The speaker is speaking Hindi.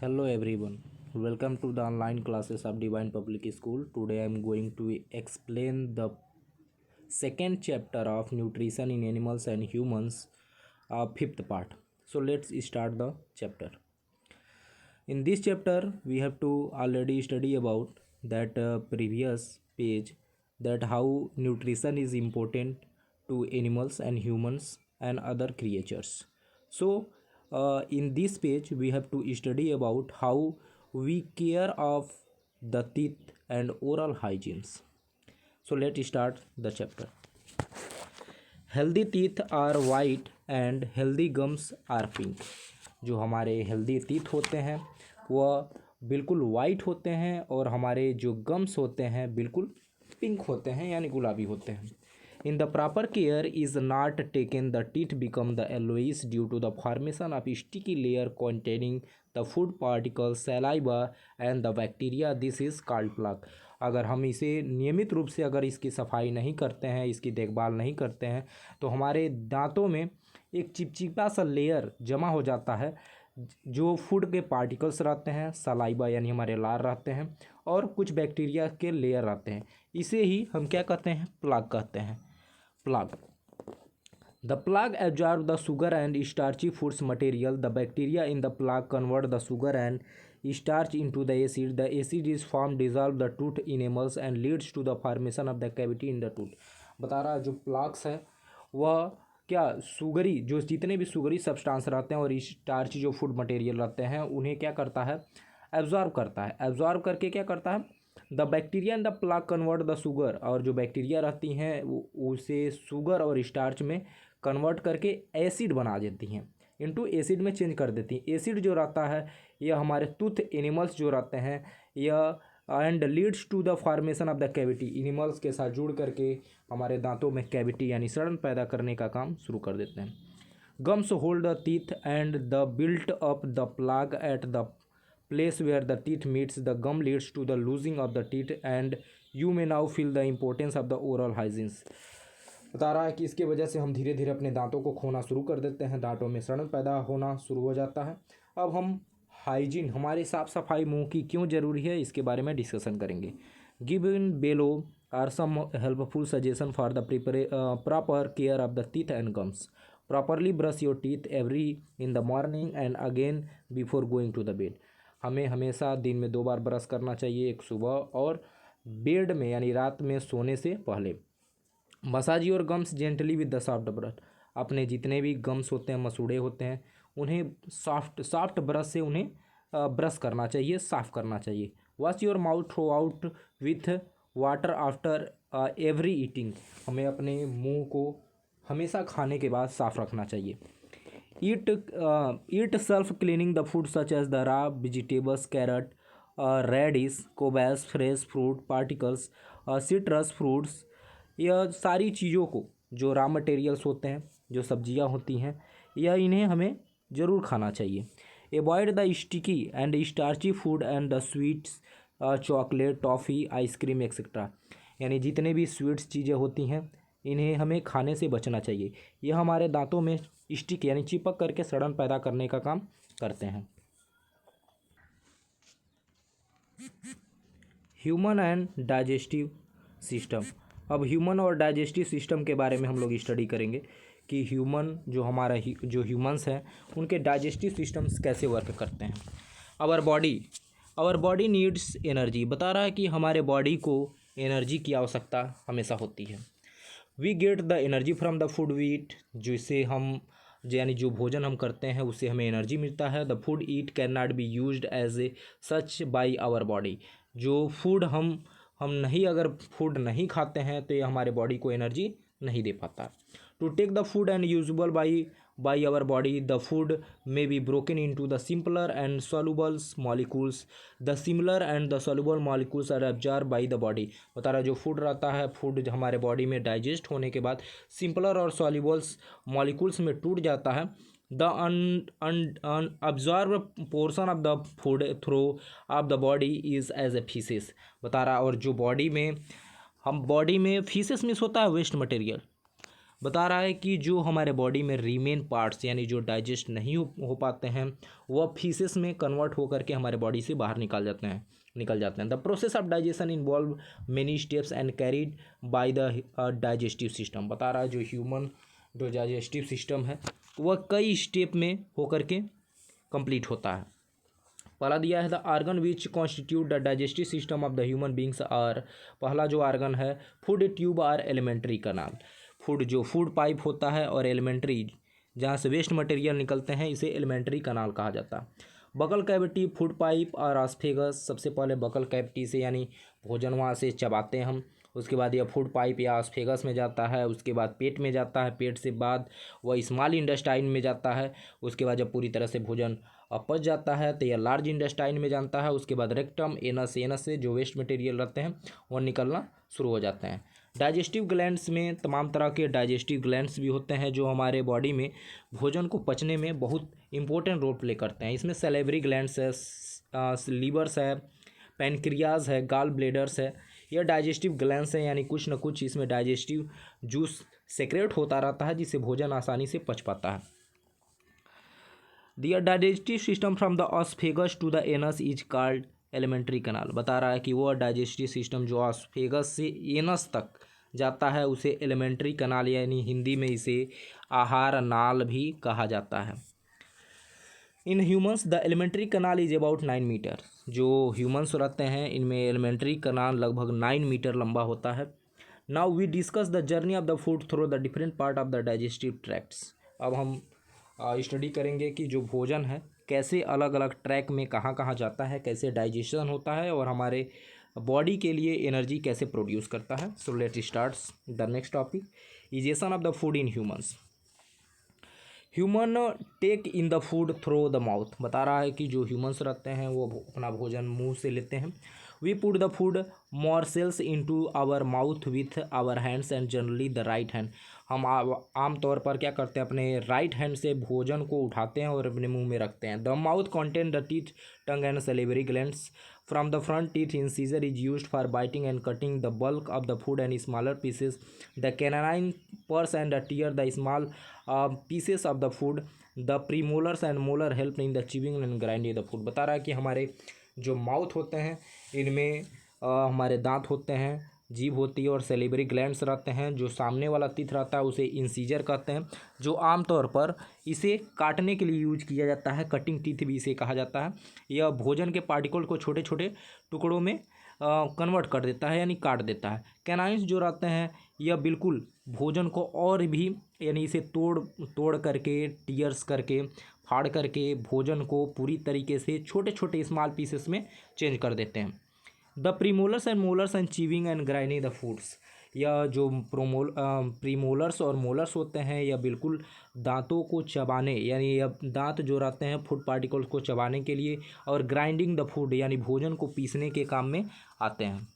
Hello everyone, welcome to the online classes of Divine Public School. Today I am going to explain the second chapter of nutrition in animals and humans, fifth part. So let's start the chapter. In this chapter we have to already study about that previous page, that how nutrition is important to animals and humans and other creatures. So in this page we have to study about how we care of the teeth and oral hygienes. So let's start the chapter. Healthy teeth are white and healthy gums are pink. जो हमारे हेल्दी टीथ होते हैं वह बिल्कुल वाइट होते हैं और हमारे जो गम्स होते हैं बिल्कुल पिंक होते हैं यानी गुलाबी होते हैं. In the proper care is not taken the teeth become the yellowish due to the formation of sticky layer containing the food particles saliva and the bacteria. This is called plaque. अगर हम इसे नियमित रूप से अगर इसकी सफाई नहीं करते हैं, इसकी देखभाल नहीं करते हैं, तो हमारे दांतों में एक चिपचिपा सा लेयर जमा हो जाता है जो फूड के पार्टिकल्स रहते हैं, सलाइवा यानी हमारे लार रहते हैं और कुछ बैक्टीरिया के लेयर रहते हैं. इसे ही हम क्या कहते हैं? प्लाक कहते हैं. Plaque. The plaque absorb the sugar and starchy foods material. The bacteria in the plaque convert the sugar and starch into the acid. The acid is formed dissolve the tooth enamels and leads to the formation of the cavity in the tooth. बता रहा जो प्लाक्स है वह क्या सुगरी, जो जितने भी सुगरी सब्सटेंस रहते हैं और स्टार्च जो फूड मटेरियल रहते हैं उन्हें क्या करता है? एब्जॉर्ब करता है. एब्जॉर्ब करके क्या करता है? The bacteria in the plaque convert the sugar. और जो बैक्टीरिया रहती हैं उसे शुगर और स्टार्च में कन्वर्ट करके एसिड बना देती हैं, इनटू एसिड में चेंज कर देती हैं. एसिड जो रहता है यह हमारे टूथ एनिमल्स जो रहते हैं यह and leads to the formation of the cavity. Animals के साथ जुड़ करके हमारे दांतों में कैविटी यानी सड़न पैदा करने का काम शुरू कर देते हैं. Gums hold the teeth and the built up the plaque at the place where the teeth meets. The gum leads to the losing of the teeth and you may now feel the importance of the oral hygiene. बता रहा है कि इसके वजह से हम धीरे धीरे अपने दांतों को खोना शुरू कर देते हैं, दांतों में सड़न पैदा होना शुरू हो जाता है. अब हम हाइजीन, हमारी साफ़ सफाई मुंह की क्यों ज़रूरी है, इसके बारे में डिस्कशन करेंगे. Given below are some helpful suggestion for the proper care of the teeth and gums. Properly brush your teeth every in the morning and again before going to the bed. हमें हमेशा दिन में 2 बार ब्रश करना चाहिए, एक सुबह और बेड में यानी रात में सोने से पहले. Massage your gums gently with the soft brush. अपने जितने भी गम्स होते हैं, मसूड़े होते हैं, उन्हें सॉफ्ट ब्रश से उन्हें ब्रश करना चाहिए, साफ़ करना चाहिए. Wash your mouth through out with water after every eating. हमें अपने मुंह को हमेशा खाने के बाद साफ़ रखना चाहिए. Eat self-cleaning the food such as the raw vegetables, carrot, radish, cobas, fresh fruit, particles, citrus fruits. यह सारी चीज़ों को, जो रॉ मटेरियल्स होते हैं, जो सब्जियां होती हैं, यह इन्हें हमें ज़रूर खाना चाहिए. Avoid the sticky and starchy food and the sweets, chocolate, toffee, ice cream etcetera. यानी जितने भी स्वीट्स चीज़ें होती हैं इन्हें हमें खाने से बचना चाहिए. यह हमारे दांतों में स्टिक यानी चिपक करके सड़न पैदा करने का काम करते हैं. Human and digestive system. अब ह्यूमन और डाइजेस्टिव सिस्टम के बारे में हम लोग स्टडी करेंगे कि ह्यूमन जो हमारा जो ह्यूमंस हैं उनके डाइजेस्टिव सिस्टम्स कैसे वर्क करते हैं. Our body needs energy. बता रहा है कि हमारे बॉडी को एनर्जी की आवश्यकता हमेशा होती है. We get the energy from the food we eat. जिससे हम यानी जो भोजन हम करते हैं उससे हमें एनर्जी मिलता है. The food eat can not be used as a such by our body. जो फूड हम नहीं, अगर फूड नहीं खाते हैं तो ये हमारे बॉडी को एनर्जी नहीं दे पाता. To take the food and usable by our body the food may be broken into the simpler and soluble molecules. The similar and the soluble molecules are absorb by the body. बता रहा जो फूड रहता है, फूड हमारे बॉडी में डाइजेस्ट होने के बाद सिंपलर और सॉल्युबल्स मॉलिक्यूल्स में टूट जाता है. The unabsorbed portion of the food through of the body is as a faeces. बता रहा और जो बॉडी में फीसेस मिस होता है, वेस्ट मटेरियल. बता रहा है कि जो हमारे बॉडी में रिमेन पार्ट्स यानी जो डाइजेस्ट नहीं हो पाते हैं वह फीसेस में कन्वर्ट होकर के हमारे बॉडी से बाहर निकल जाते हैं। The process of digestion involve many steps and carried by the digestive system. बता रहा है जो ह्यूमन जो डाइजेस्टिव सिस्टम है वह कई स्टेप में होकर के कंप्लीट होता है। पहला दिया है the organ which constitute the digestive system of the human beings are. पहला जो आर्गन है food tube or alimentary canal. Food pipe होता है और एलिमेंट्री जहाँ से वेस्ट मटेरियल निकलते हैं इसे एलिमेंट्री कनाल कहा जाता है। बकल कैविटी, फूड पाइप और ऑस्फेगस। सबसे पहले बकल कैविटी से यानी भोजन वहाँ से चबाते हैं हम, उसके बाद यह फूड पाइप या ऑस्फेगस में जाता है, उसके बाद पेट में जाता है, पेट से बाद वह स्मॉल इंटेस्टाइन में जाता है, उसके बाद जब पूरी तरह से भोजन पच जाता है तो यह लार्ज इंटेस्टाइन में जाता है, उसके बाद रेक्टम, एनस से जो वेस्ट मटेरियल रहते हैं वह निकलना शुरू हो जाते हैं। डाइजेस्टिव ग्लैंड्स में तमाम तरह के डाइजेस्टिव ग्लैंड्स भी होते हैं जो हमारे बॉडी में भोजन को पचने में बहुत इंपॉर्टेंट रोल प्ले करते हैं। इसमें सैलिवरी ग्लैंड्स है, लीवर्स है, पैनक्रियाज है, गॉल ब्लेडर्स है। यह डाइजेस्टिव ग्लैंड्स हैं यानी कुछ न कुछ इसमें डाइजेस्टिव जूस सेक्रेट होता रहता है जिससे भोजन आसानी से पच पाता है। The digestive system from the oesophagus to the anus is called alimentary canal. बता रहा है कि वह डाइजेस्टिव सिस्टम जो ऑस्फेगस से एनस तक जाता है उसे एलिमेंट्री कनाल यानी हिंदी में इसे आहार नाल भी कहा जाता है। In humans the alimentary canal is about 9 metre. जो ह्यूमंस रहते हैं इनमें एलिमेंट्री कनाल लगभग 9 मीटर लंबा होता है। Now we discuss the journey of the food through the different part of the digestive tracts. अब हम स्टडी करेंगे कि जो भोजन है कैसे अलग अलग ट्रैक में कहाँ कहाँ जाता है, कैसे डाइजेशन होता है और हमारे बॉडी के लिए एनर्जी कैसे प्रोड्यूस करता है। So let starts the next topic, ingestion of the food in humans. Human take in the food through the mouth. बता रहा है कि जो ह्यूमंस रहते हैं वो अपना भोजन मुंह से लेते हैं। We put the food morsels into our mouth with our hands and generally the right hand. हम आमतौर पर क्या करते हैं, अपने राइट हैंड से भोजन को उठाते हैं और अपने मुंह में रखते हैं। The mouth contain the teeth, tongue and salivary glands. From the front teeth incisor is used for biting and cutting the bulk of the food and smaller pieces. The canine purse and the tier the small pieces of the food. The premolars and molar help in the chewing and grinding the food. बता रहा है कि हमारे जो माउथ होते हैं इनमें हमारे दांत होते हैं, जीभ होती है और सैलिवरी ग्लैंड्स रहते हैं। जो सामने वाला टीथ रहता है उसे इंसीजर कहते हैं, जो आमतौर पर इसे काटने के लिए यूज किया जाता है। कटिंग टीथ भी इसे कहा जाता है। यह भोजन के पार्टिकल को छोटे छोटे टुकड़ों में कन्वर्ट कर देता है यानी काट देता है। कैनाइन्स जो रहते हैं यह बिल्कुल भोजन को और भी यानी इसे तोड़ करके, टीयर्स करके, फाड़ करके भोजन को पूरी तरीके से छोटे छोटे स्मॉल पीसेस में चेंज कर देते हैं। The premolars and molars and chewing and grinding the foods. यह जो प्रीमोलर्स और मोलर्स होते हैं यह बिल्कुल दांतों को चबाने यानी यह दांत जो रहते हैं फूड पार्टिकल्स को चबाने के लिए और ग्राइंडिंग द फूड यानी भोजन को पीसने के काम में आते हैं।